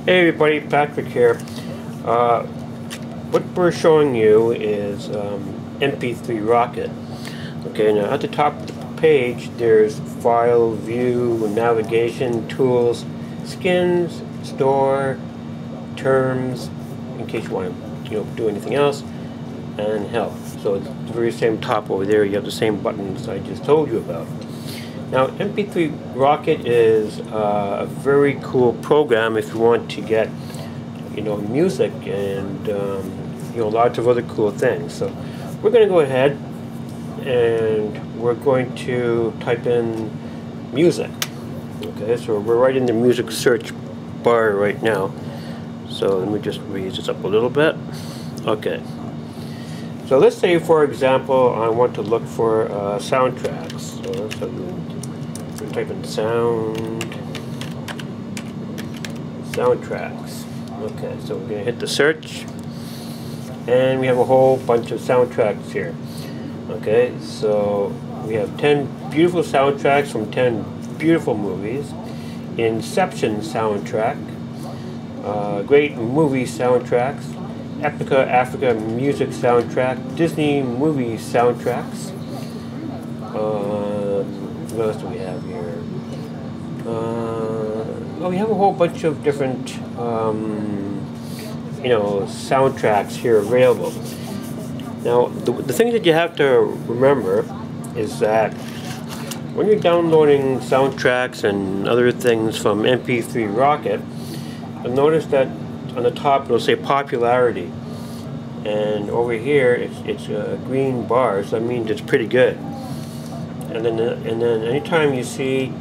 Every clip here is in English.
Hey everybody, Patrick here. What we're showing you is MP3 Rocket. Okay, now at the top of the page there's File, View, Navigation, Tools, Skins, Store, Terms, in case you want to do anything else, and Help. So it's the very same top over there, you have the same buttons I just told you about. Now, MP3 Rocket is a very cool program if you want to get, music and lots of other cool things. So we're going to go ahead and we're going to type in music. Okay, so we're right in the music search bar right now. So let me just raise this up a little bit. Okay. So let's say, for example, I want to look for soundtracks. So let's type in soundtracks. Okay, so we're going to hit the search, and we have a whole bunch of soundtracks here. Okay, so we have 10 beautiful soundtracks from 10 beautiful movies. Inception soundtrack, great movie soundtracks, Epica Africa music soundtrack, Disney movie soundtracks. What else do we have here? Well, we have a whole bunch of different, soundtracks here available. Now, the thing that you have to remember is that when you're downloading soundtracks and other things from MP3 Rocket, you'll notice that on the top it'll say popularity, and over here it's a green bar, so that means it's pretty good. And then anytime you see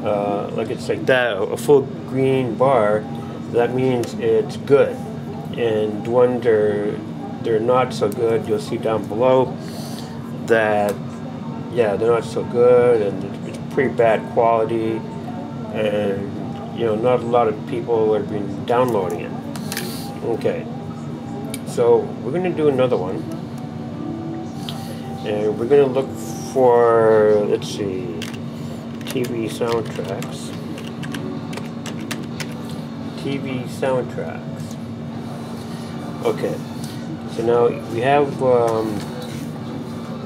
it's like that, a full green bar, that means it's good. And when they're not so good, you'll see down below that they're not so good and it's pretty bad quality, and not a lot of people have been downloading it. Okay, so we're going to do another one, and we're going to look for, let's see, TV soundtracks. TV soundtracks. Okay, so now we have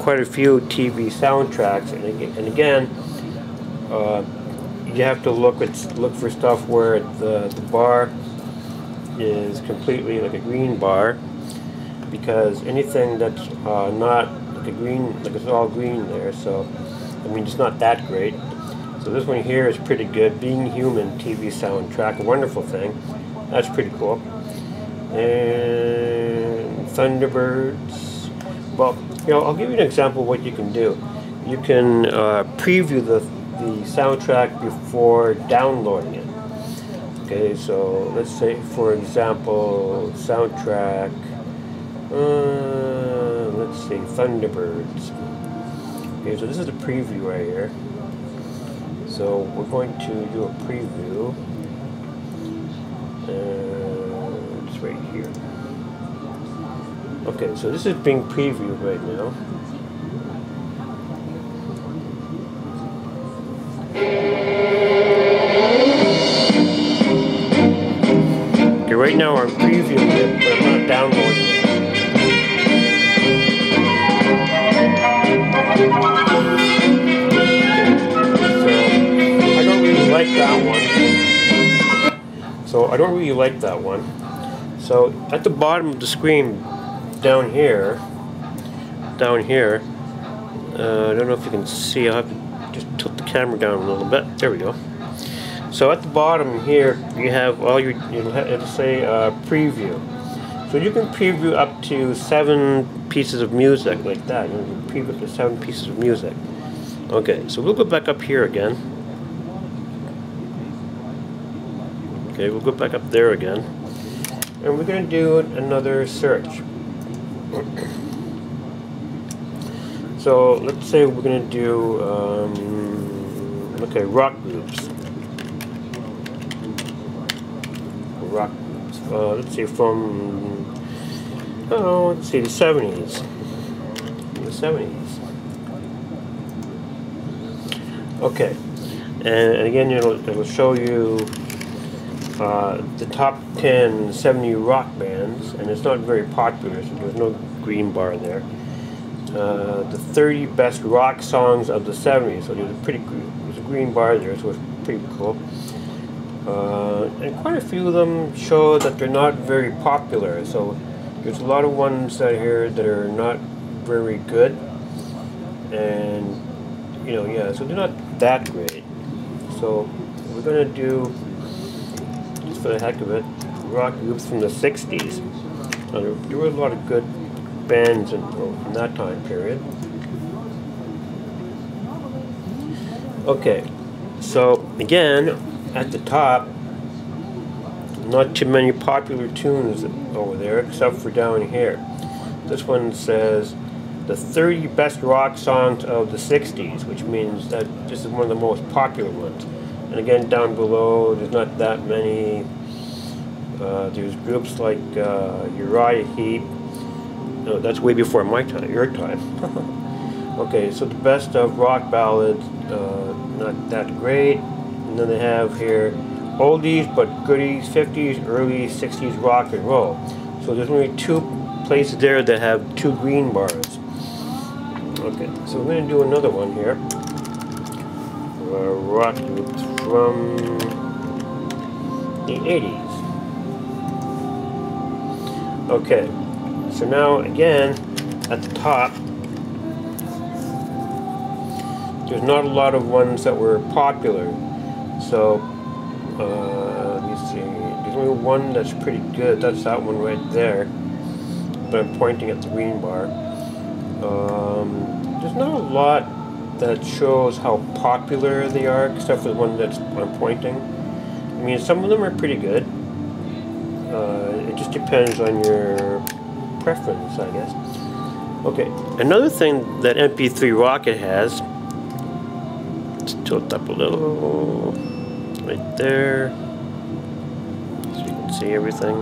quite a few TV soundtracks, and again, you have to look for stuff where the bar is completely like a green bar, because anything that's not like a green, like it's all green there, so I mean it's not that great. So this one here is pretty good. Being Human TV soundtrack, a wonderful thing. That's pretty cool. And Thunderbirds. Well, I'll give you an example of what you can do. You can preview the soundtrack before downloading it. Okay, so let's say, for example, soundtrack. Let's see, Thunderbirds. Okay, so this is the preview right here. So we're going to do a preview. It's right here. Okay, so this is being previewed right now. Okay, right now I'm previewing it, but I'm not downloading it. So I don't really like that one. So at the bottom of the screen down here, I don't know if you can see, I'll have to just tilt the camera down a little bit. There we go. So at the bottom here you have all your, it'll say preview. So you can preview up to 7 pieces of music like that. You can preview up to 7 pieces of music. Okay, so we'll go back up here again. Okay, we'll go back up there again, and we're going to do another search. So let's say we're going to do, rock groups. Rock groups. Let's see, from, let's see, the 70s. The 70s. Okay, and again, it'll show you the top 10 70 rock bands, and it's not very popular, so there's no green bar there. The 30 best rock songs of the 70s, so there's a green bar there, so it's pretty cool. And quite a few of them show that they're not very popular, so there's a lot of ones out here that are not very good, and yeah, so they're not that great. So we're gonna do, just for the heck of it, rock groups from the 60s. Now, there were a lot of good bands from that time period. Okay, so again, at the top, not too many popular tunes over there, except for down here. This one says the 30 best rock songs of the 60s, which means that this is one of the most popular ones. And again, down below, there's not that many. There's groups like Uriah Heep. No, that's way before my time, your time. Okay, so the best of rock ballads, not that great. And then they have here oldies but goodies, 50s, early 60s rock and roll. So there's only 2 places there that have 2 green bars. Okay, so we're going to do another one here. Rock groups from the 80s. Okay, so now again, at the top, there's not a lot of ones that were popular. So, let me see, there's only one that's pretty good, that's that one right there. But I'm pointing at the green bar. There's not a lot that shows how popular they are, except for the one that's I'm pointing. I mean, some of them are pretty good. It just depends on your preference, I guess. Okay, another thing that MP3 Rocket has, let's tilt up a little, right there, so you can see everything.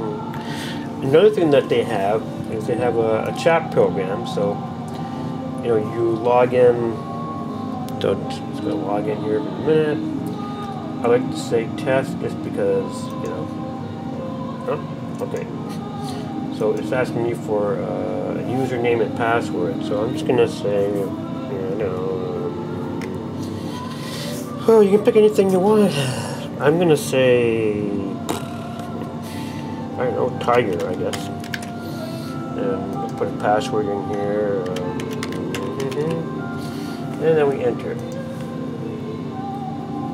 Another thing that they have is they have a chat program, so you log in. So I'm just going to log in here for a minute. I like to say test just because, okay. So it's asking me for a username and password. So I'm just going to say, oh, you can pick anything you want. I'm going to say, I don't know, Tiger, I guess. And I'll put a password in here. And then we enter.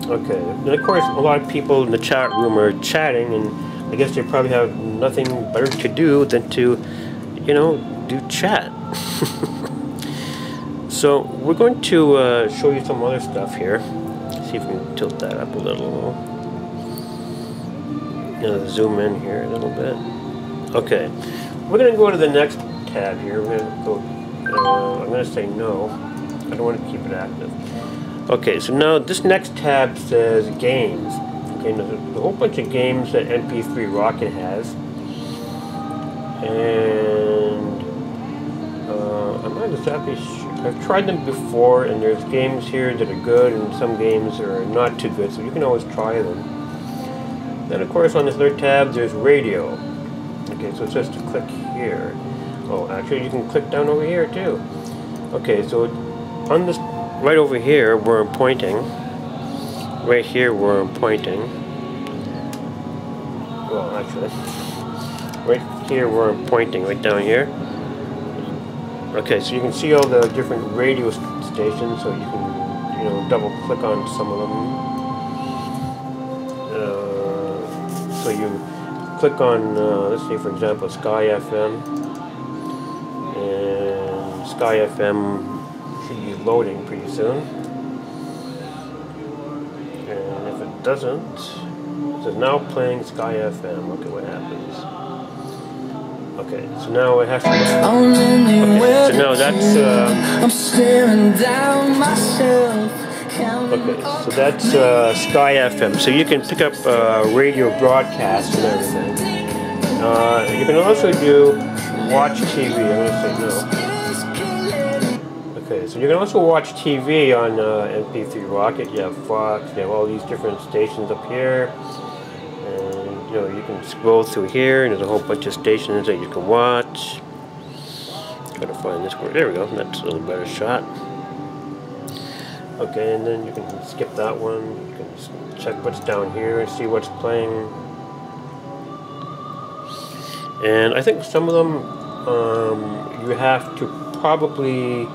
Okay, and of course a lot of people in the chat room are chatting, and I guess they probably have nothing better to do than to, do chat. So we're going to show you some other stuff here. See if we can tilt that up a little. Zoom in here a little bit. Okay, we're going to go to the next tab here. We're going to go, I'm going to say no. I don't want to keep it active. Okay, so now this next tab says games. Okay, there's a whole bunch of games that MP3 Rocket has. And I'm not exactly sure. I've tried them before, and there's games here that are good, and some games are not too good, so you can always try them. Then, of course, on this third tab, there's radio. Okay, so it's just to click here. Oh, actually, you can click down over here, too. Okay, so on this, right over here where I'm pointing, right here where I'm pointing, well actually, right here where I'm pointing, right down here. Okay, so you can see all the different radio stations, so you can, double click on some of them. So you click on, let's say for example, Sky FM, and Sky FM should be loading pretty soon. And if it doesn't, it says now playing Sky FM. Okay, what happens? Okay, so now it has to. Okay, so now that's. I'm staring down myself. Okay, so that's Sky FM. So you can pick up radio broadcasts and everything. You can also do watch TV. I'm going to say no. Okay, so you can also watch TV on MP3 Rocket. You have Fox, you have all these different stations up here. And you know, you can scroll through here, and there's a whole bunch of stations that you can watch. Try to find this word. There we go. That's a little better shot. Okay, and then you can skip that one. You can check what's down here and see what's playing. And I think some of them you have to probably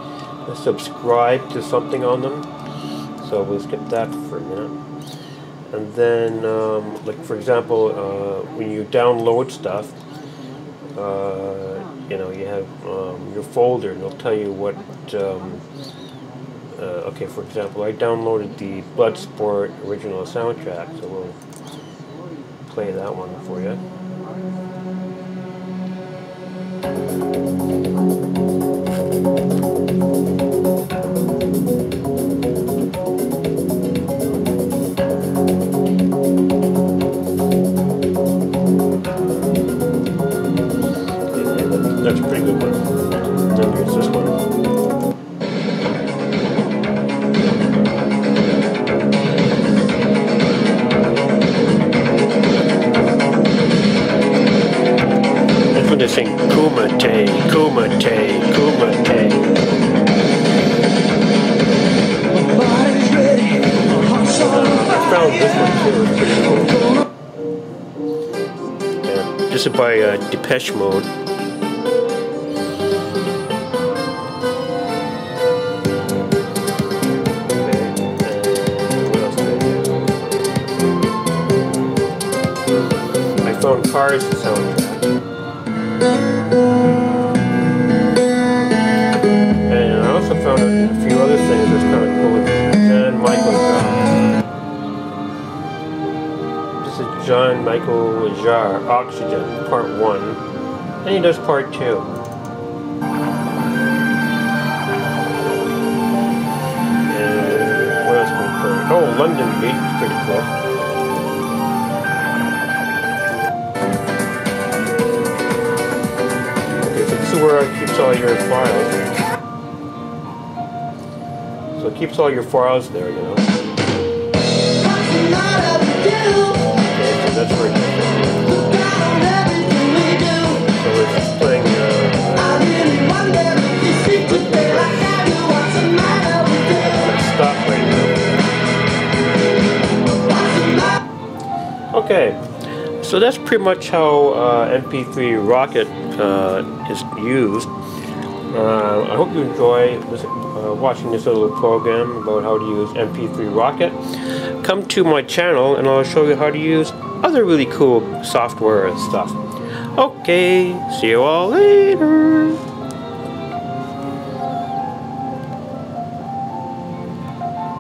subscribe to something on them. So we'll skip that for a minute. And then, like for example, when you download stuff, you know, you have your folder, and it'll tell you what. Okay, for example, I downloaded the Bloodsport original soundtrack, so we'll play that one for you. That's a pretty good one. Then here's this one. That's when they sing Kumite, Kumite, Kumite. I found this one too. It's pretty cool. Yeah, this is by Depeche Mode. Cars soundtrack. And I also found a few other things that's kind of cool. John Michael Jarre. This is John Michael Jarre, Oxygen, Part 1. And he does Part 2. And what else can we play? Oh, London Beat is pretty cool. Where it keeps all your files. So it keeps all your files there, you know. Okay, so that's where it is. So it's just playing let's stop right now. Okay. So that's pretty much how MP3 Rocket is used. I hope you enjoy watching this little program about how to use MP3 Rocket. Come to my channel and I'll show you how to use other really cool software and stuff. Okay, see you all later.